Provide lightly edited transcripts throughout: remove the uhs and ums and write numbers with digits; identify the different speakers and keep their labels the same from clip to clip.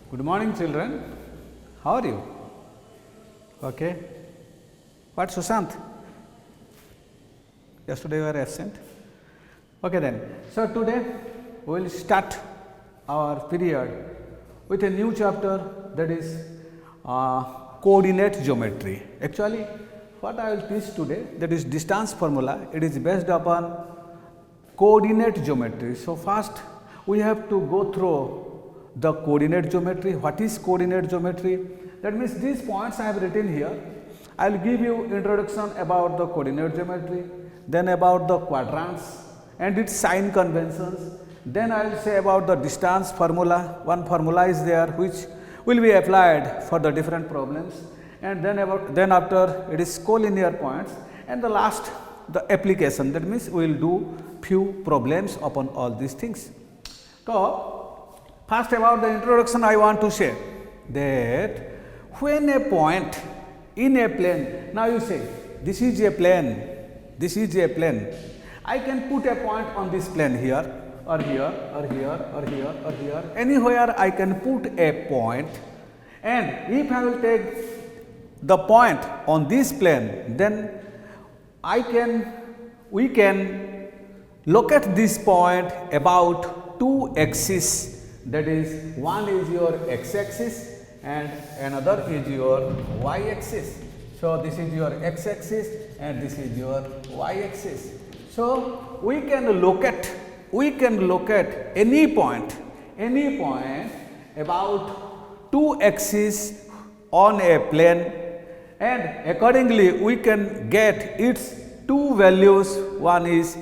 Speaker 1: Good morning, children. How are you? Okay. What, Sushant? Yesterday you were absent. Okay then. So today we will start our period with a new chapter, that is coordinate geometry. Actually, what I will teach today, that is distance formula. It is based upon coordinate geometry. So first we have to go through the coordinate geometry. What is coordinate geometry? That means these points I have written here. I will give you introduction about the coordinate geometry, then about the quadrants and its sign conventions. Then I will say about the distance formula. One formula is there which will be applied for the different problems, and then after it is collinear points, and the last the application. That means we will do few problems upon all these things. So first about the introduction, I want to say that when a point in a plane, now you say this is a plane, this is a plane. I can put a point on this plane here or here or here or here or here. Anywhere I can put a point, and if I will take the point on this plane, then we can locate this point about two axes. That is, one is your x axis and another is your y axis. So this is your x axis and this is your y axis. So we can locate any point about two axes on a plane, and accordingly we can get its two values. One is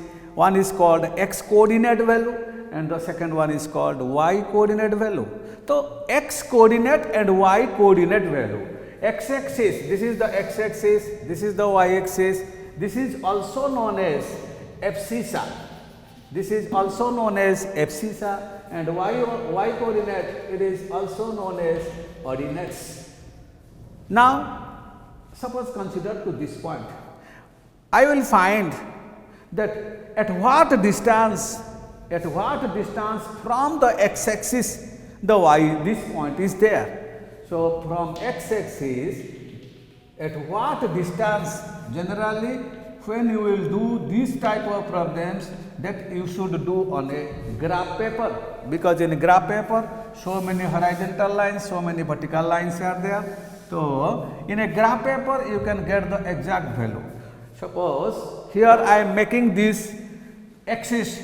Speaker 1: called x coordinate value and the second one is called y coordinate value. So x coordinate and y coordinate value. X axis, this is the x axis, this is the y axis. This is also known as abscissa. This is also known as abscissa, and y coordinate, it is also known as ordinates. Now suppose consider to this point. I will find that at what distance from the x axis this point is there. So from x axis, at what distance, generally when you will do this type of problems, that you should do on a graph paper, because in a graph paper so many horizontal lines, so many vertical lines are there. So in a graph paper you can get the exact value. Suppose here I am making this axis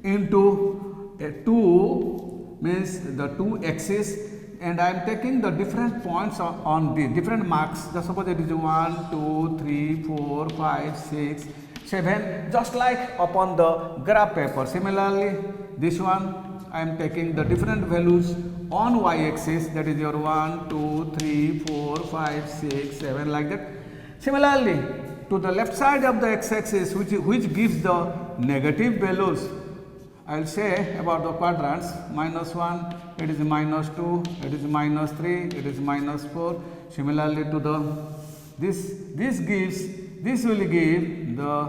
Speaker 1: into a 2, means the 2 axis, and I am taking the different points on the different marks. Just suppose it is 1, 2, 3, 4, 5, 6, 7, just like upon the graph paper. Similarly, this one I am taking the different values on y axis, that is your 1, 2, 3, 4, 5, 6, 7, like that. Similarly, to the left side of the x axis, which gives the negative values, I will say about the quadrants, -1, it is -2, it is -3, it is -4. Similarly to this will give the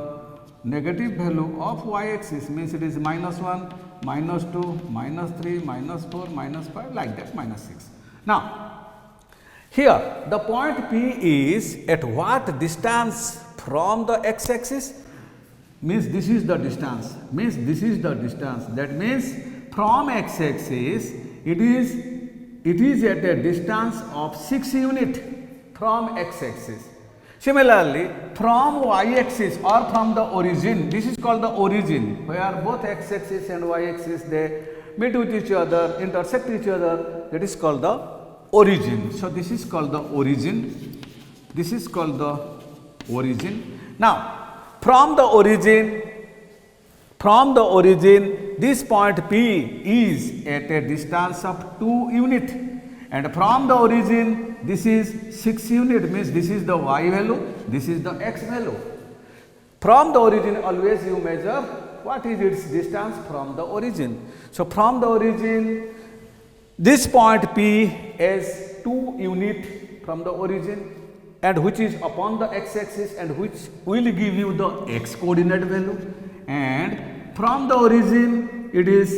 Speaker 1: negative value of y axis, means it is -1, -2, -3, -4, -5, like that, -6. Now here the point P is at what distance from the x axis? Means this is the distance, that means from x axis it is at a distance of 6 unit from x axis. Similarly, from y axis or from the origin, this is called the origin, where both x axis and y axis they meet with each other, intersect each other, that is called the origin. So this is called the origin, Now from the origin, this point P is at a distance of 2 unit, and from the origin this is 6 unit, means this is the y value, this is the x value. From the origin always you measure what is its distance from the origin. So from the origin, this point P is 2 unit from the origin, and which is upon the x axis and which will give you the x coordinate value, and from the origin it is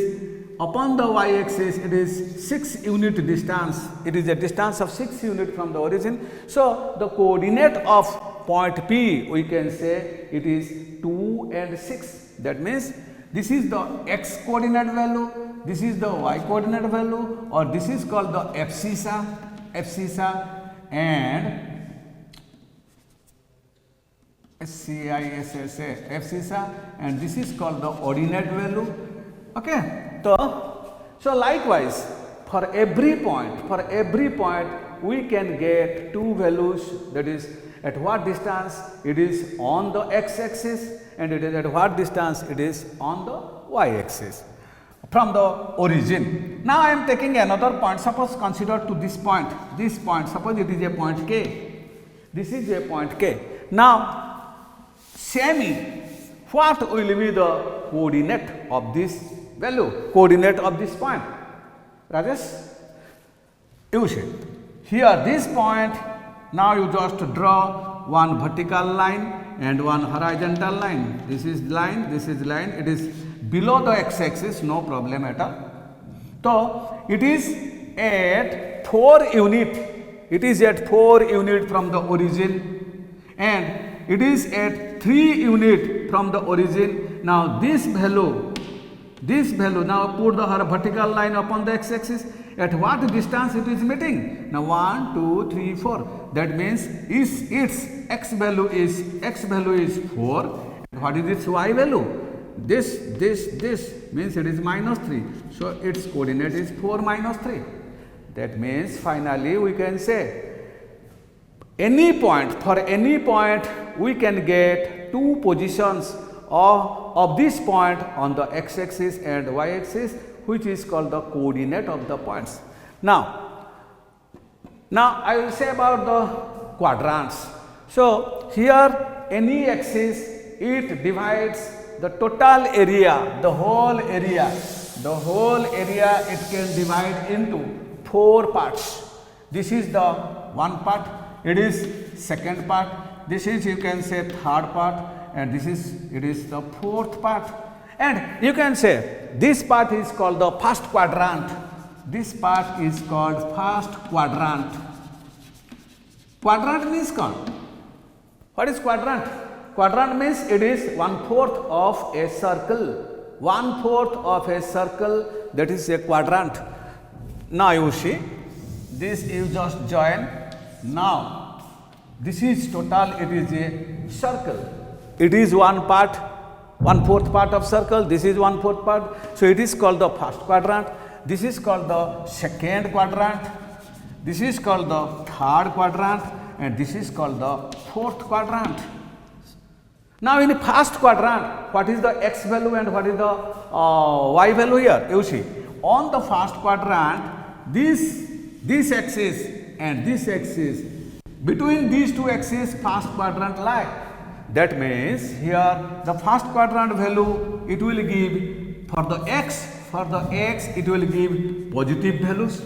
Speaker 1: upon the y-axis it is 6 unit distance. It is a distance of 6 unit from the origin. So, the coordinate of point P, we can say it is 2 and 6. That means this is the x coordinate value, this is the y coordinate value, or this is called the abscissa, and abscissa, and this is called the ordinate value. Okay. So likewise, for every point we can get two values, that is at what distance it is on the x-axis and it is at what distance it is on the y-axis from the origin. Now I am taking another point. Suppose consider to this point, suppose it is a point K, this is a point K. Now semi, what will be the coordinate of this value, coordinate of this point? Rajesh, you see, here this point, now you just draw one vertical line and one horizontal line. This is line, it is below the x-axis, no problem at all. So it is at 4 unit, from the origin, and it is at 3 unit from the origin. Now this value, now put the vertical line upon the x-axis. At what distance it is meeting? Now 1, 2, 3, 4. That means its x value is 4. What is its y value? This means it is -3. So its coordinate is 4 minus 3. That means finally we can say for any point we can get two positions of this point on the x-axis and y-axis, which is called the coordinate of the points. Now I will say about the quadrants. So here any axis, it divides the total area, the whole area it can divide into 4 parts. This is the one part, it is second part, this is you can say third part, and it is the fourth part. And you can say this part is called the first quadrant. This part is called first quadrant. Quadrant means what is quadrant? Quadrant means it is 1/4 of a circle. 1/4 of a circle, that is a quadrant. Now you see, this you just join. Now this is total, it is a circle. It is 1/4 part of circle, this is 1/4 part. So it is called the first quadrant, this is called the second quadrant, this is called the third quadrant, and this is called the fourth quadrant. Now in the first quadrant, what is the x value and what is the y value here? You see, on the first quadrant, this axis and this axis, between these two axes first quadrant lie. That means here the first quadrant value, it will give for the x it will give positive values.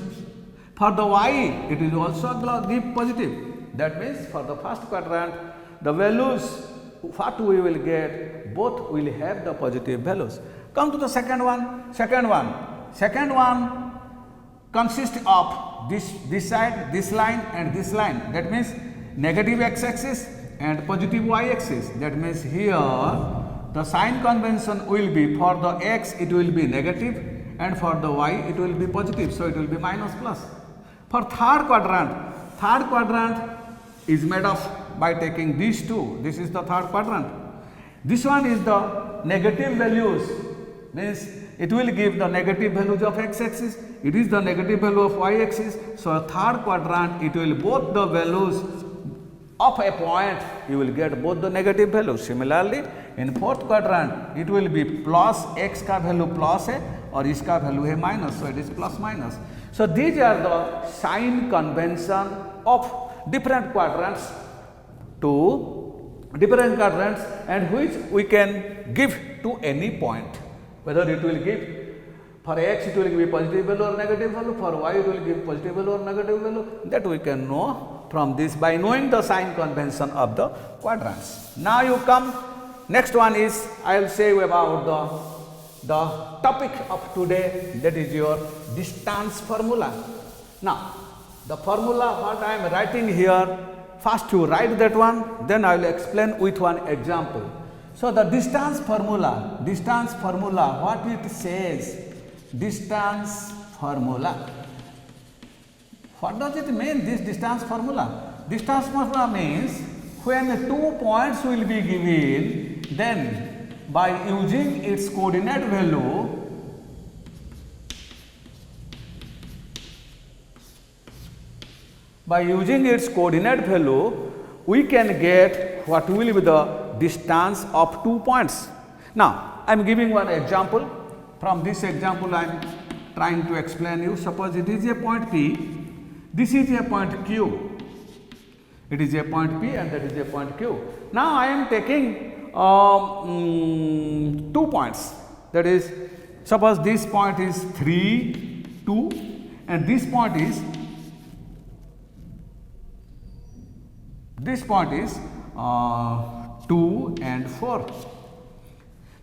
Speaker 1: For the y it will also give positive. That means for the first quadrant the values what we will get, both will have the positive values. Come to the second one. Second one consists of this side, this line and this line. That means negative x-axis and positive y-axis. That means here the sign convention will be for the x it will be negative and for the y it will be positive. So it will be minus plus. For third quadrant is made of by taking these two. This is the third quadrant. This one is the negative values, means it will give the negative values of x-axis, it is the negative value of y-axis. So third quadrant it will both the values of a point, you will get both the negative values. Similarly in fourth quadrant it will be plus x ka value plus है और इसका value है minus, so it is plus minus. So these are the sign convention of different quadrants and which we can give to any point, whether it will give for x it will give positive value or negative value, for y it will give positive value or negative value, that we can know from this by knowing the sign convention of the quadrants. Now you come, next one is I will say about the the topic of today, that is your distance formula. Now, the formula what I am writing here, first you write that one, then I will explain with one example. So, the distance formula, what it says, distance formula. What does it mean, this distance formula? Distance formula means when 2 points will be given, then by using its coordinate value, we can get what will be the distance of 2 points. Now, I am giving one example. From this example, I am trying to explain you. Suppose it is a point P, this is a point Q. It is a point P and that is a point Q. Now, I am taking 2 points. That is, suppose this point is 3, 2 and this point is 2 and 4.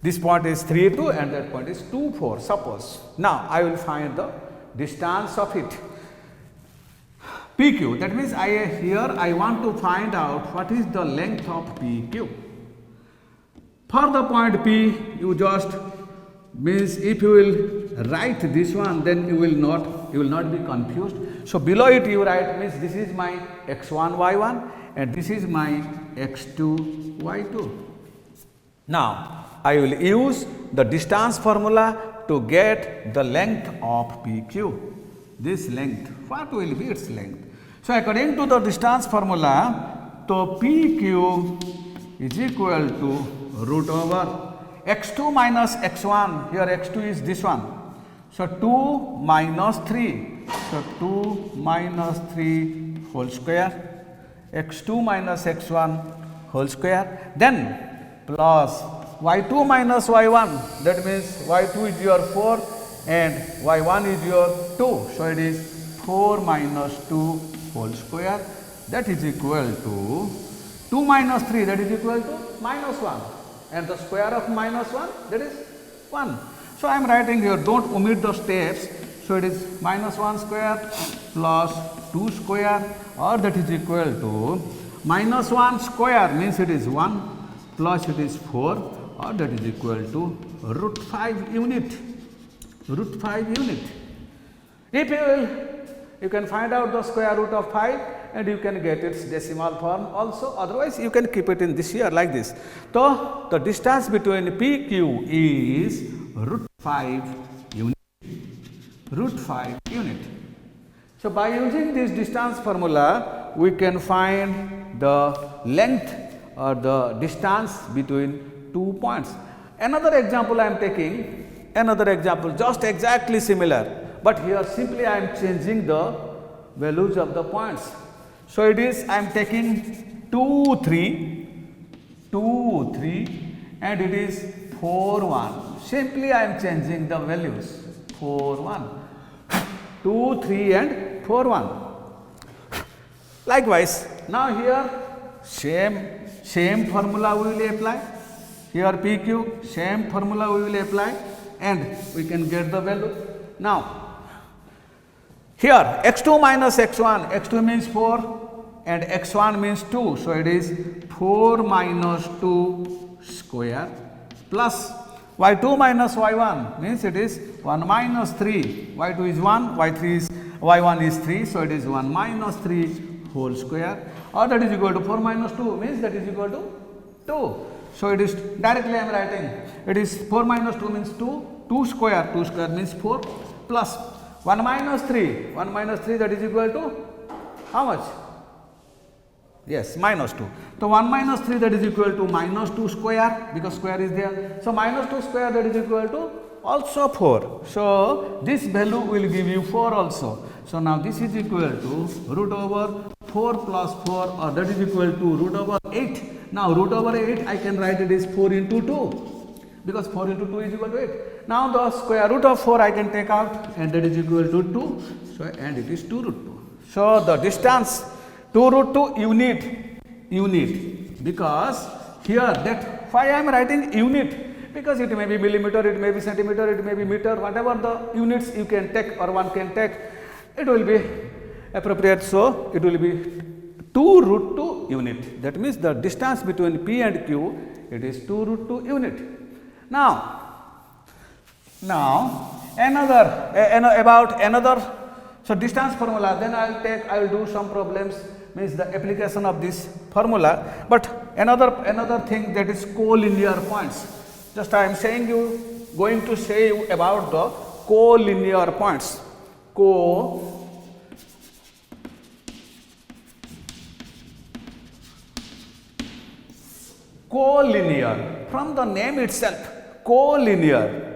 Speaker 1: This point is 3, 2 and that point is 2, 4, suppose. Now, I will find the distance of it. PQ, that means I want to find out what is the length of PQ. For the point P, you just means if you will write this one, then you will not be confused. So, below it you write means this is my x1, y1 and this is my x2, y2. Now, I will use the distance formula to get the length of PQ. This length, what will be its length? So, according to the distance formula, so PQ is equal to root over x2 minus x1, here x2 is this one. So, 2 minus 3, so 2 minus 3 whole square, x2 minus x1 whole square, then plus y2 minus y1, that means y2 is your 4 and y1 is your 2. So, it is 4 minus 2 whole square, that is equal to 2 minus 3, that is equal to minus 1 and the square of minus 1, that is 1. So, I am writing here, do not omit the steps. So, it is minus 1 square plus 2 square, or that is equal to minus 1 square means it is 1 plus it is 4, or that is equal to root 5 unit. Root 5 unit. If you will, you can find out the square root of 5 and you can get its decimal form also, otherwise you can keep it in this here like this. So, the distance between PQ is root 5 unit. Root 5 unit. So, by using this distance formula, we can find the length or the distance between 2 points. Another example I am taking, another example just exactly similar, but here simply I am changing the values of the points. So, it is I am taking 2, 3 and it is 4, 1. Simply I am changing the values 4, 1, 2, 3 and 4, 1. Likewise, now here same formula we will apply. Here PQ, same formula we will apply and we can get the value. Now, here x2 minus x1, x2 means 4 and x1 means 2. So, it is 4 minus 2 square plus y2 minus y1 means it is 1 minus 3, y2 is 1, y1 is 3. So, it is 1 minus 3 whole square, or that is equal to 4 minus 2 means that is equal to 2. So, it is directly I am writing, it is 4 minus 2 means 2, 2 square means 4 plus 1 minus 3 that is equal to how much? Yes, minus 2. So, 1 minus 3 that is equal to minus 2 square because square is there. So, minus 2 square that is equal to also 4. So, this value will give you 4 also. So, now this is equal to root over 4 plus 4, or that is equal to root over 8. Now, root over 8 I can write it is 4 into 2 because 4 into 2 is equal to 8. Now, the square root of 4 I can take out and that is equal to 2. So, and it is 2 root 2. So, the distance 2 root 2 unit because here that why I am writing unit because it may be millimeter, it may be centimeter, it may be meter, whatever the units you can take or one can take, it will be appropriate. So, it will be 2 root 2 unit. That means the distance between P and Q, it is 2 root 2 unit. Now about another, so distance formula, then I will do some problems, means the application of this formula, but another thing, that is collinear points. Just I am going to say you about the collinear points. Collinear, from the name itself, collinear,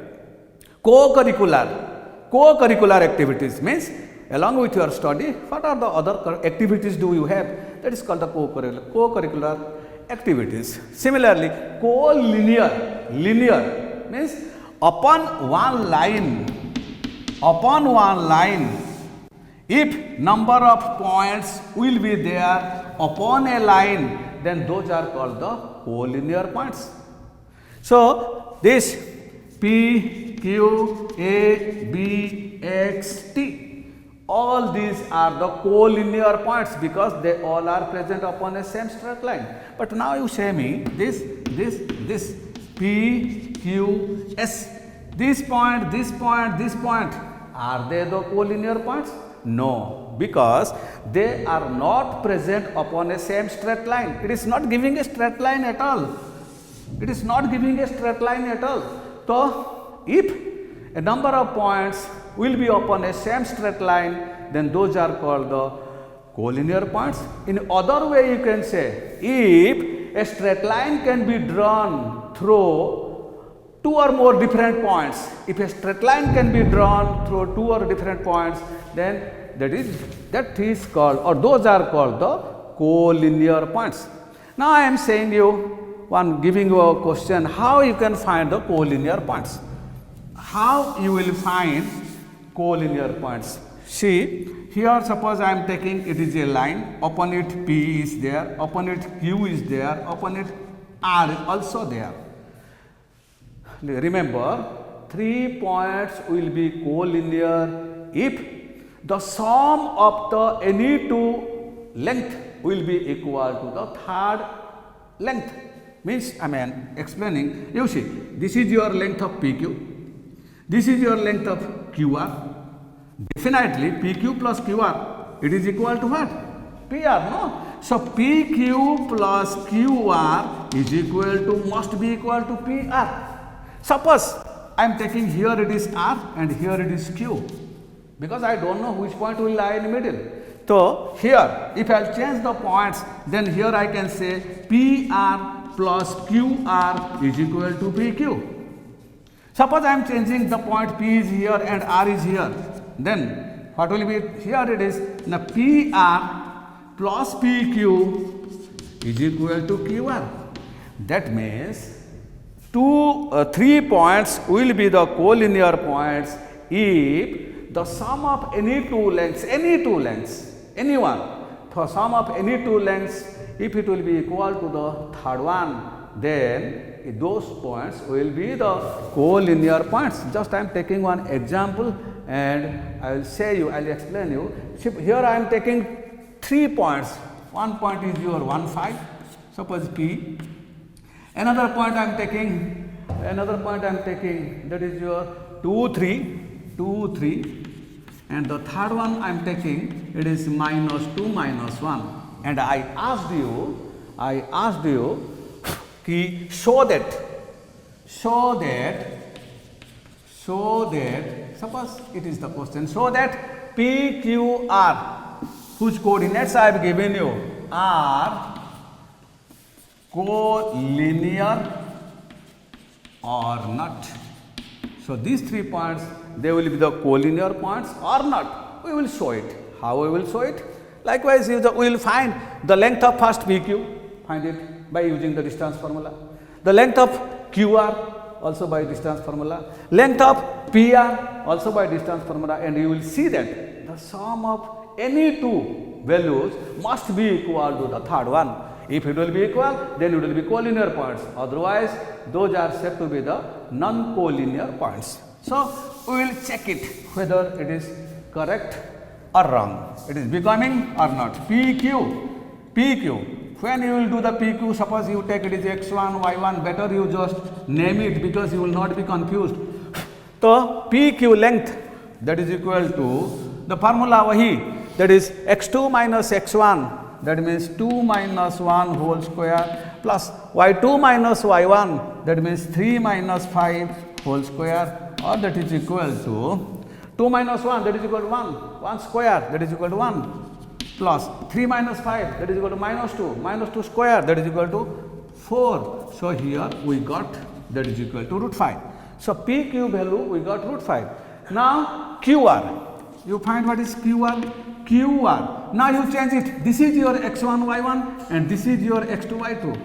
Speaker 1: co-curricular activities means along with your study, what are the other activities do you have? That is called the co-curricular activities. Similarly, linear means upon one line, if number of points will be there upon a line, then those are called the collinear points. So, this P, Q, A, B, X, T, all these are the collinear points because they all are present upon a same straight line. But now you say me, this, P, Q, S, this point, are they the collinear points? No, because they are not present upon a same straight line. It is not giving a straight line at all. So, if a number of points will be upon a same straight line, then those are called the collinear points. In other way, you can say, if a straight line can be drawn through 2 or more different points, if a straight line can be drawn through 2 or different points, then that is called, or those are called the collinear points. Now, I am saying giving you a question, how you can find the collinear points. How you will find collinear points? See, here suppose I am taking, it is a line, upon it P is there, upon it Q is there, upon it R is also there. Remember, 3 points will be collinear if the sum of the any two length will be equal to the third length. Means, I mean explaining, you see, this is your length of PQ, this is your length of QR. Definitely PQ plus QR, it is equal to what? PR, no? So, PQ plus QR is equal to, must be equal to PR. Suppose I am taking here it is R and here it is Q, because I do not know which point will lie in the middle. So, here if I will change the points, then here I can say PR plus QR is equal to PQ. Suppose I am changing the point P is here and R is here, then what will be here? It is the PR plus PQ is equal to QR. That means 3 points will be the collinear points if the sum of any two lengths, anyone, for sum of any two lengths, if it will be equal to the third one, then those points will be the collinear points. Just I am taking one example and I will say you, I will explain you. See, here I am taking 3 points. One point is your 1, 5, suppose P. Another point I am taking, that is your 2, 3, and the third one I am taking, it is -2, -1. And I asked you, show that, suppose it is the question, show that PQR, whose coordinates I have given you, are collinear or not. So, these 3 points, they will be the collinear points or not. We will show it. How we will show it? Likewise, we will find the length of first PQ, find it by using the distance formula. The length of QR also by distance formula. Length of PR also by distance formula, and you will see that the sum of any two values must be equal to the third one. If it will be equal, then it will be collinear points. Otherwise, those are said to be the non-collinear points. So, we will check it whether it is correct or wrong. It is becoming or not. PQ. When you will do the PQ, suppose you take it is x1, y1, better you just name it because you will not be confused. So, PQ length, that is equal to the formula wahi, that is x2 minus x1, that means 2 minus 1 whole square, plus y2 minus y1, that means 3 minus 5 whole square, or that is equal to 2 minus 1, that is equal to 1, 1 square, that is equal to 1, plus 3 minus 5, that is equal to minus 2 square, that is equal to 4. So, here we got that is equal to root 5. So, PQ value we got root 5. Now, QR. You find what is QR? QR. Now, you change it. This is your x1, y1 and this is your x2, y2.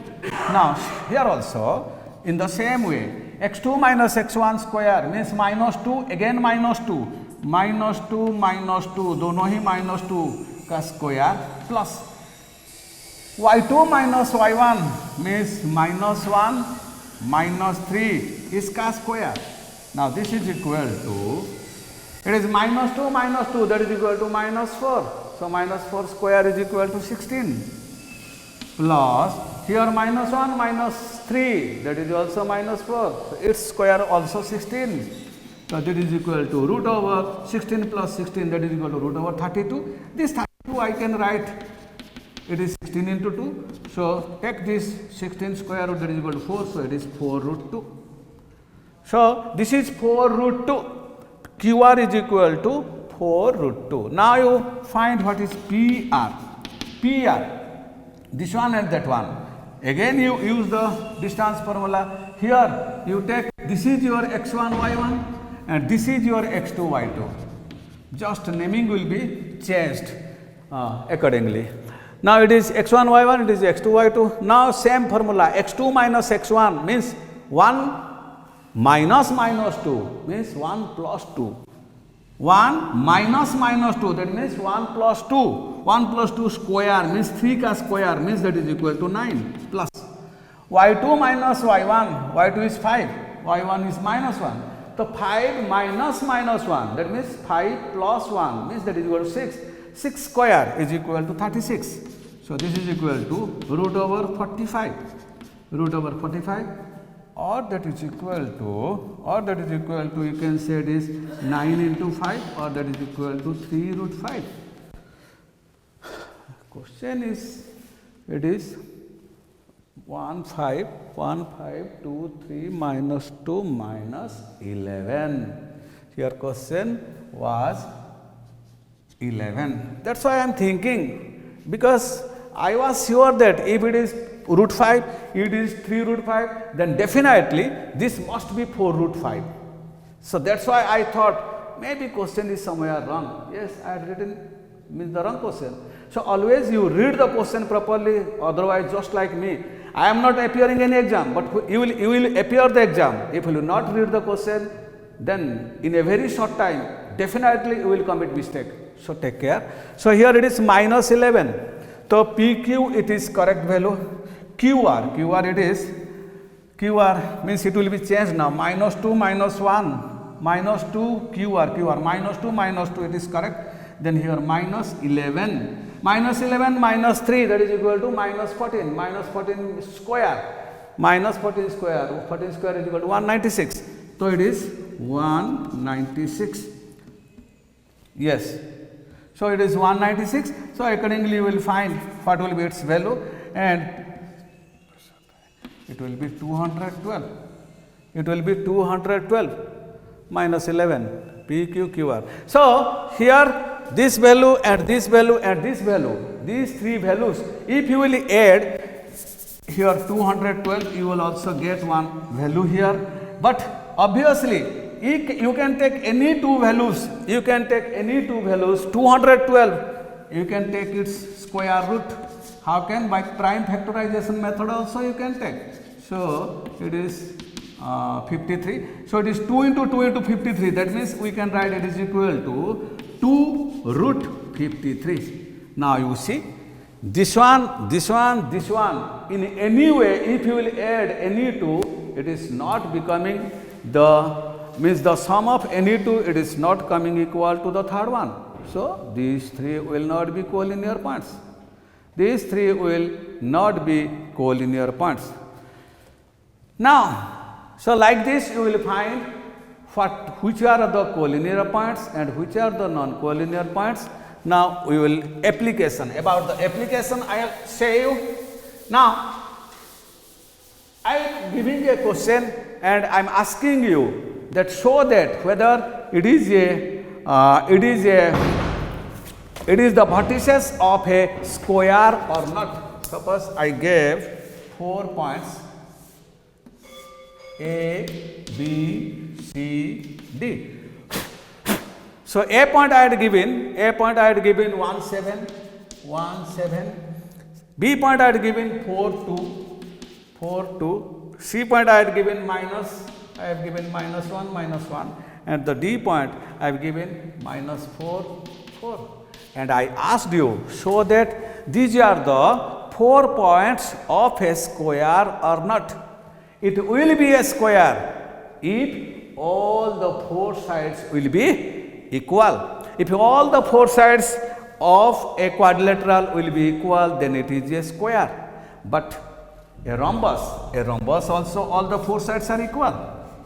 Speaker 1: Now, here also in the same way, x2 minus x1 square means minus 2, again minus 2, minus 2, minus 2, दोनों ही minus 2 का square plus y2 minus y1 means minus 1, minus 3 इसका square. Now, this is equal to, it is minus 2, that is equal to minus 4. So, minus 4 square is equal to 16 plus here minus 1, minus 3, that is also minus 4. So, its square also 16. So, that is equal to root over 16 plus 16, that is equal to root over 32. This 32 I can write, it is 16 into 2. So, take this 16 square root, that is equal to 4. So, it is 4 root 2. So, this is 4 root 2. QR is equal to 4 root 2. Now, you find what is PR. This one and that one. Again, you use the distance formula. Here, you take this is your x1, y1 and this is your x2, y2. Just naming will be changed accordingly. Now, it is x1, y1, it is x2, y2. Now, same formula x2 minus x1 means 1 minus minus 2 means 1 plus 2. 1 minus minus 2, that means 1 plus 2. 1 plus 2 square means 3 ka square means that is equal to 9 plus y2 minus y1, y2 is 5, y1 is minus 1. So, 5 minus minus 1, that means 5 plus 1 means that is equal to 6. 6 square is equal to 36. So, this is equal to root over 45. Root over 45. Or that is equal to, you can say it is 9 into 5 or that is equal to 3 root 5. Question is, it is 1, 5, 2, 3 minus 2 minus 11. Here question was 11. That's why I am thinking, because I was sure that if it is root 5, it is 3 root 5, then definitely this must be 4 root 5. So, that is why I thought maybe question is somewhere wrong. Yes, I had written means the wrong question. So, always you read the question properly, otherwise just like me, I am not appearing in exam, but you will appear the exam. If you will not read the question, then in a very short time, definitely you will commit mistake. So, take care. So, here it is minus 11. So, PQ it is correct value. QR it is, QR means it will be changed now, minus 2 minus 1, minus 2 QR, minus 2 it is correct. Then here minus 11, minus 11 minus 3 that is equal to minus 14, minus 14 square, minus 14 square, 14 square is equal to 196. So, it is 196, yes. So, it is 196. So, accordingly you will find what will be its value and it will be 212. It will be 212 minus 11 PQQR. So, here this value and this value and this value, these three values, if you will add here 212, you will also get one value here. But obviously, you can take any two values, 212, you can take its square root. How can? By prime factorization method also you can take. So, it is 53. So, it is 2 into 2 into 53, that means we can write it is equal to 2 root 53. Now, you see this one, this one, this one. In any way, if you will add any two, it is not becoming the sum of any two, it is not coming equal to the third one. So, these three will not be collinear points. These three will not be collinear points. Now, so like this you will find which are the collinear points and which are the non-collinear points. Now, we will application. About the application, I will say you. Now, I am giving a question and I am asking you that show that whether it is the vertices of a square or not. Suppose I gave 4 points A, B, C, D. So, A point I had given 1, 7, 1, 7. B point I had given 4, 2, 4, 2. C point I had given minus, I have given minus 1, minus 1. And the D point I have given minus 4, 4. And I asked you, show that these are the 4 points of a square or not. It will be a square if all the 4 sides will be equal. If all the 4 sides of a quadrilateral will be equal, then it is a square. But a rhombus also all the 4 sides are equal.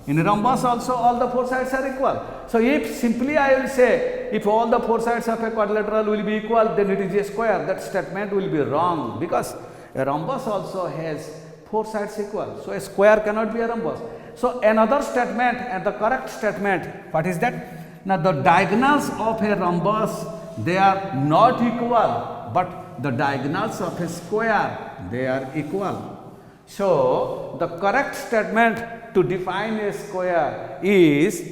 Speaker 1: In a rhombus also all the 4 sides are equal. So, if simply I will say if all the 4 sides of a quadrilateral will be equal, then it is a square, that statement will be wrong, because a rhombus also has 4 sides equal. So, a square cannot be a rhombus. So, another statement and the correct statement, what is that? Now, the diagonals of a rhombus, they are not equal, but the diagonals of a square, they are equal. So, the correct statement to define a square is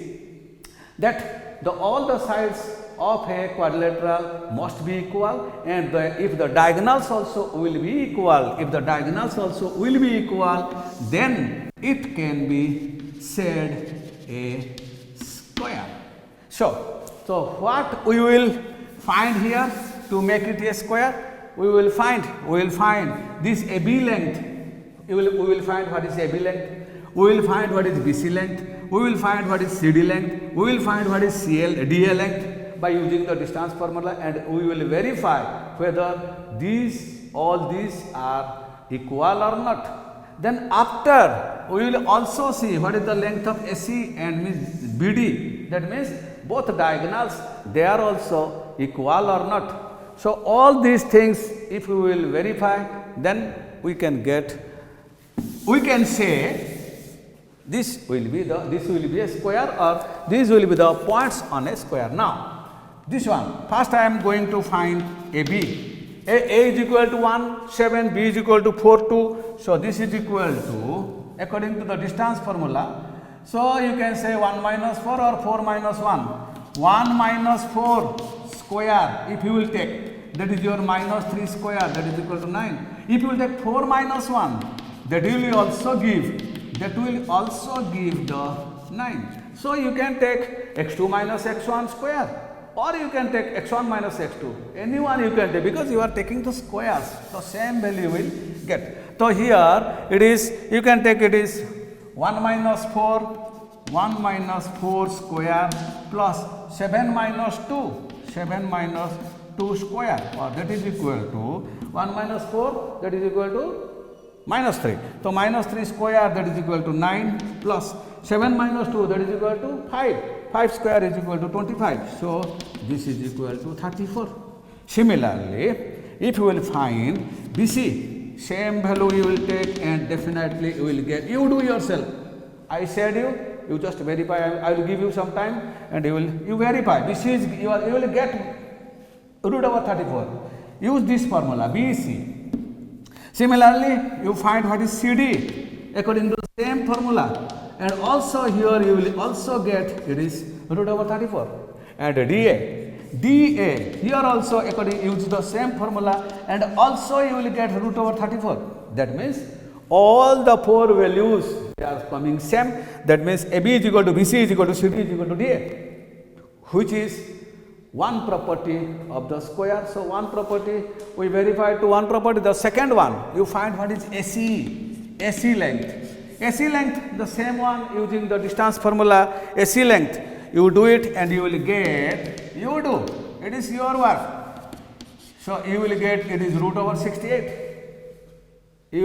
Speaker 1: that all the sides of a quadrilateral must be equal, and if the diagonals also will be equal, then it can be said a square. So what we will find here to make it a square? We will find this AB length. We will find what is AB length. We will find what is BC length. We will find what is CD length. We will find what is DA length by using the distance formula, and we will verify whether all these are equal or not. Then after we will also see what is the length of AC and BD. That means both diagonals, they are also equal or not. So, all these things if we will verify, then we can say this will be a square, or these will be the points on a square. Now, this one, first I am going to find AB. A is equal to 1, 7, B is equal to 4, 2. So, this is equal to, according to the distance formula, so you can say 1 minus 4 or 4 minus 1. 1 minus 4 square, if you will take, that is your minus 3 square, that is equal to 9. If you will take 4 minus 1, that will also give the 9. So, you can take x2 minus x1 square, or you can take x1 minus x2, anyone you can take, because you are taking the squares, so same value will get. So, here it is, you can take it is 1 minus 4 square plus 7 minus 2 square, or that is equal to 1 minus 4, that is equal to minus 3. So, minus 3 square, that is equal to 9, plus 7 minus 2, that is equal to 5. 5 square is equal to 25. So, this is equal to 34. Similarly, if you will find BC, same value you will take, and definitely you will get, you do yourself. I said you just verify. I will give you some time and you verify. BC is, you will get root over 34. Use this formula BC. Similarly, you find what is CD according to the same formula, and also here you will also get it is root over 34. And DA here also according use the same formula, and also you will get root over 34. That means all the 4 values, they are coming same. That means AB is equal to BC is equal to CD is equal to DA, which is one property of the square. So, one property we verify to one property. The second one you find what is AC length. AC length, the same one using the distance formula. AC length, you do it and you will get, it is your work. So, you will get, it is root over 68. You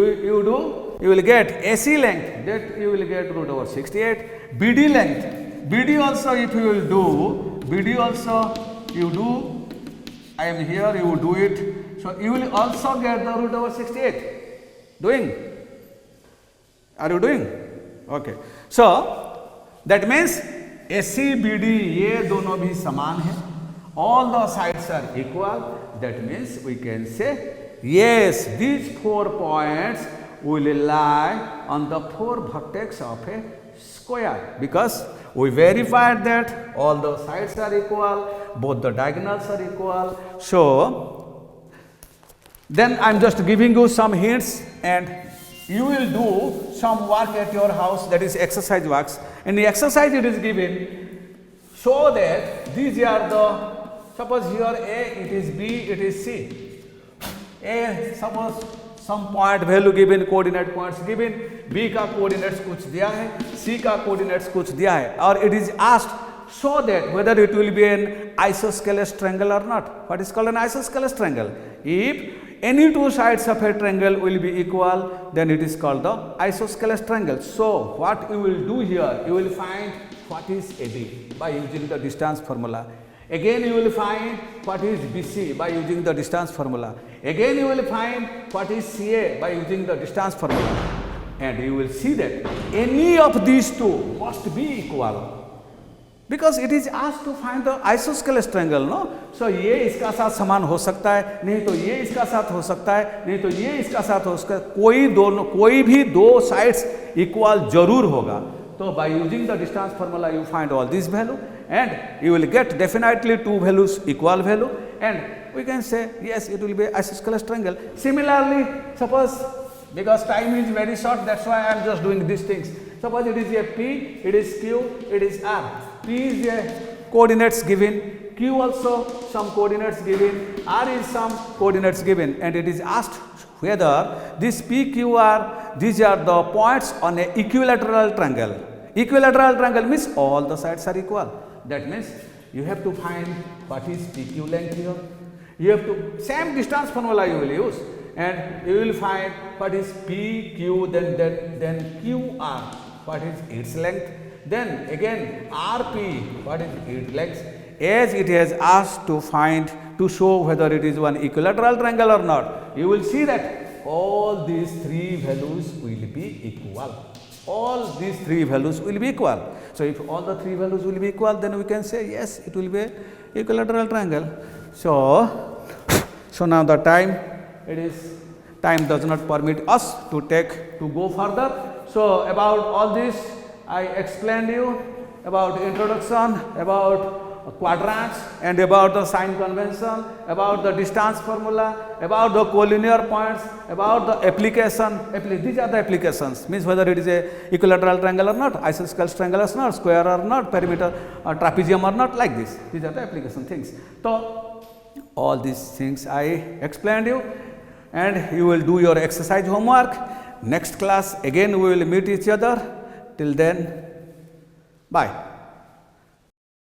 Speaker 1: will get AC length, that you will get root over 68. BD length, BD also if you will do, BD also you do, I am here, you do it. So, you will also get the root over 68. Doing? Are you doing? Okay. So, that means AC, BD, ये दोनों भी समान है. All the sides are equal. That means we can say, yes, these 4 points will lie on the 4 vertex of a square, because we verified that all the sides are equal, both the diagonals are equal. So, then I am just giving you some hints and you will do some work at your house, that is exercise works. In the exercise it is given, so that these are the, suppose here A, it is B, it is C. A, suppose some point value given, coordinate points given, B का coordinates कुछ दिया है, C का coordinates कुछ दिया है, और it is asked so that whether it will be an isosceles triangle or not. What is called an isosceles triangle? If any two sides of a triangle will be equal, then it is called the isosceles triangle. So, what you will do here, you will find what is AD by using the distance formula. Again you will find what is BC by using the distance formula. Again you will find what is CA by using the distance formula. And you will see that any of these two must be equal, because it is asked to find the isosceles triangle, no? So, ये इसका साथ समान हो सकता है, नहीं तो ये इसका साथ हो सकता है, नहीं तो ये इसका साथ हो सकता है, कोई भी दो sides equal जरूर होगा. So, by using the distance formula you find all these value and you will get definitely two values equal value, and we can say yes, it will be isosceles triangle. Similarly, suppose, because time is very short, that's why I am just doing these things. Suppose it is a P, it is Q, it is R. P is a coordinates given, Q also some coordinates given, R is some coordinates given, and it is asked whether this P, Q, R, these are the points on a equilateral triangle. Equilateral triangle means all the sides are equal. That means you have to find what is PQ length here. You have to, same distance formula you will use, and you will find what is PQ, then QR, what is its length. Then again RP, what is its length. As it has asked to find, to show whether it is one equilateral triangle or not, you will see that all these three values will be equal. All these three values will be equal. So, if all the three values will be equal, then we can say yes, it will be an equilateral triangle. So now the time does not permit us to go further. So, about all this I explained you about introduction, about quadrants, and about the sign convention, about the distance formula, about the collinear points, about the application. These are the applications, means whether it is a equilateral triangle or not, isosceles triangle or not, square or not, perimeter or trapezium or not, like this. These are the application things. So, all these things I explained you, and you will do your exercise homework. Next class again we will meet each other. Till then, bye.